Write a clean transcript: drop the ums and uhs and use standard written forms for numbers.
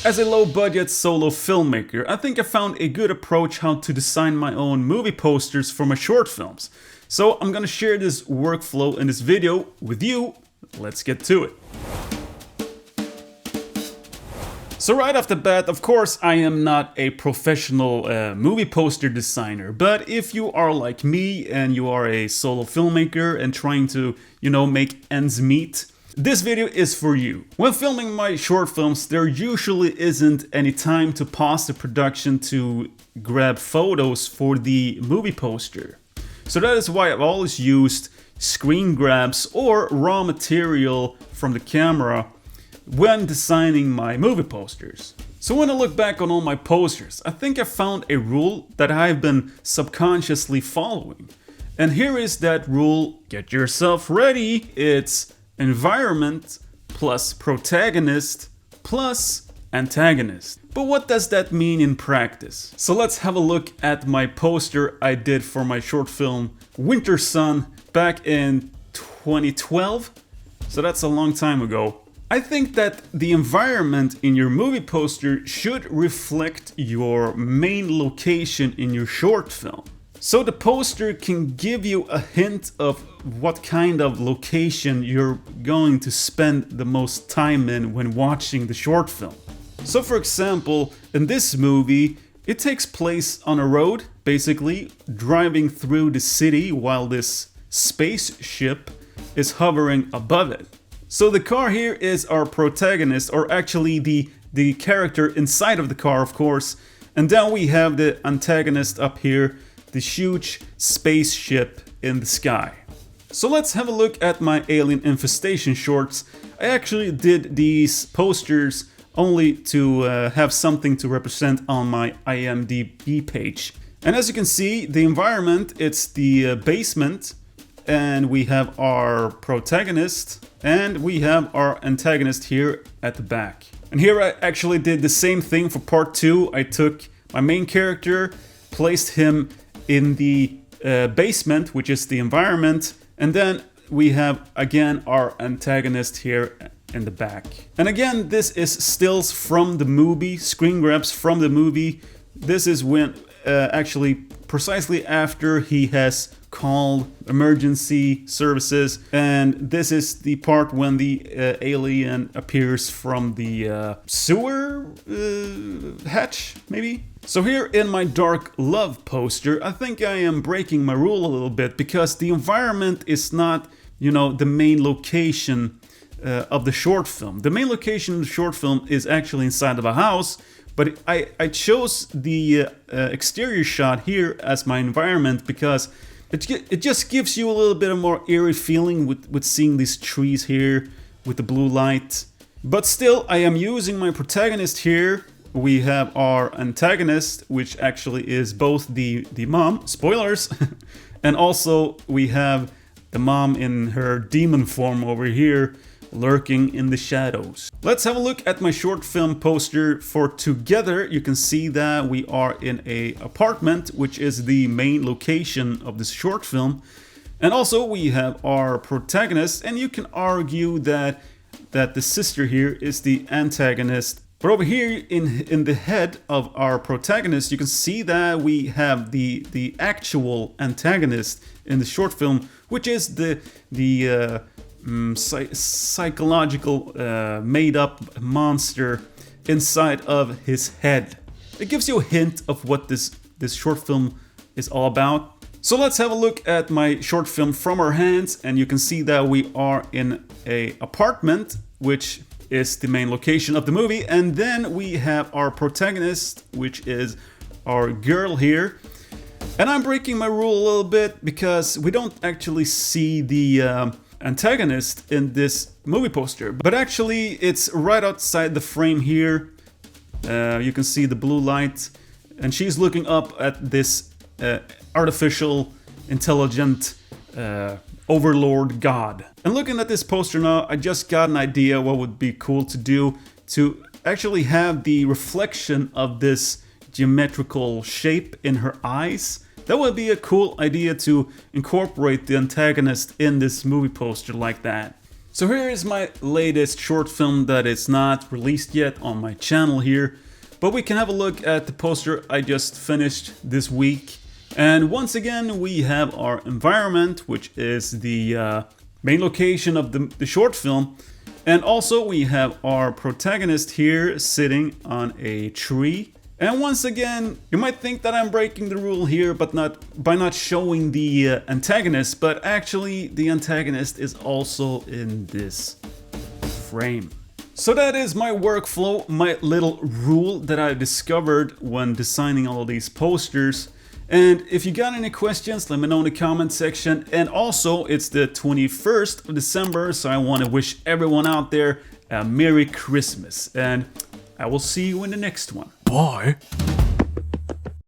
As a low-budget solo filmmaker, I think I found a good approach how to design my own movie posters for my short films. So I'm gonna share this workflow in this video with you. Let's get to it. So right off the bat, of course, I am not a professional movie poster designer, but if you are like me and you are a solo filmmaker and trying to, make ends meet, this video is for you. When filming my short films, there usually isn't any time to pause the production to grab photos for the movie poster. So that is why I've always used screen grabs or raw material from the camera when designing my movie posters. So when I look back on all my posters, I think I found a rule that I've been subconsciously following. And here is that rule, get yourself ready. It's environment plus protagonist plus antagonist. But what does that mean in practice? So let's have a look at my poster I did for my short film Winter Sun back in 2012. So that's a long time ago. I think that the environment in your movie poster should reflect your main location in your short film. So the poster can give you a hint of what kind of location you're going to spend the most time in when watching the short film. So for example, in this movie, it takes place on a road, basically driving through the city while this spaceship is hovering above it. So the car here is our protagonist, or actually the character inside of the car, of course. And then we have the antagonist up here, the huge spaceship in the sky. So let's have a look at my alien infestation shorts. I actually did these posters only to have something to represent on my IMDb page. And as you can see, the environment, it's the basement, and we have our protagonist, and we have our antagonist here at the back. And here I actually did the same thing for part 2. I took my main character, placed him in the basement, which is the environment, and then we have again our antagonist here in the back. And again, this is stills from the movie, screen grabs from the movie. This is when actually precisely after he has called emergency services, and this is the part when the alien appears from the sewer hatch, maybe? So here in my dark love poster, I think I am breaking my rule a little bit, because the environment is not, the main location of the short film. The main location of the short film is actually inside of a house, but I chose the exterior shot here as my environment because it just gives you a little bit of more eerie feeling with seeing these trees here with the blue light. But still, I am using my protagonist here. We have our antagonist, which actually is both the mom, spoilers, and also we have the mom in her demon form over here, lurking in the shadows. Let's have a look at my short film poster for Together. You can see that we are in a apartment, which is the main location of this short film. And also we have our protagonist, and you can argue that the sister here is the antagonist. But over here in the head of our protagonist, you can see that we have the actual antagonist in the short film, which is the psychological made-up monster inside of his head. It gives you a hint of what this short film is all about. So let's have a look at my short film from our hands, and you can see that we are in a apartment, which is the main location of the movie, and then we have our protagonist, which is our girl here. And I'm breaking my rule a little bit because we don't actually see the antagonist in this movie poster, but actually it's right outside the frame here. You can see the blue light, and she's looking up at this artificial intelligent overlord god. And looking at this poster now, I just got an idea what would be cool to do to actually have the reflection of this geometrical shape in her eyes. That would be a cool idea to incorporate the antagonist in this movie poster like that. So here is my latest short film that is not released yet on my channel here, but we can have a look at the poster I just finished this week. And once again we have our environment, which is the main location of the short film. And also we have our protagonist here sitting on a tree. And once again, you might think that I'm breaking the rule here, but by not showing the antagonist, but actually the antagonist is also in this frame. So that is my workflow, my little rule that I discovered when designing all of these posters. And if you got any questions, let me know in the comment section. And also, it's the 21st of December, so I want to wish everyone out there a Merry Christmas. And I will see you in the next one. Bye.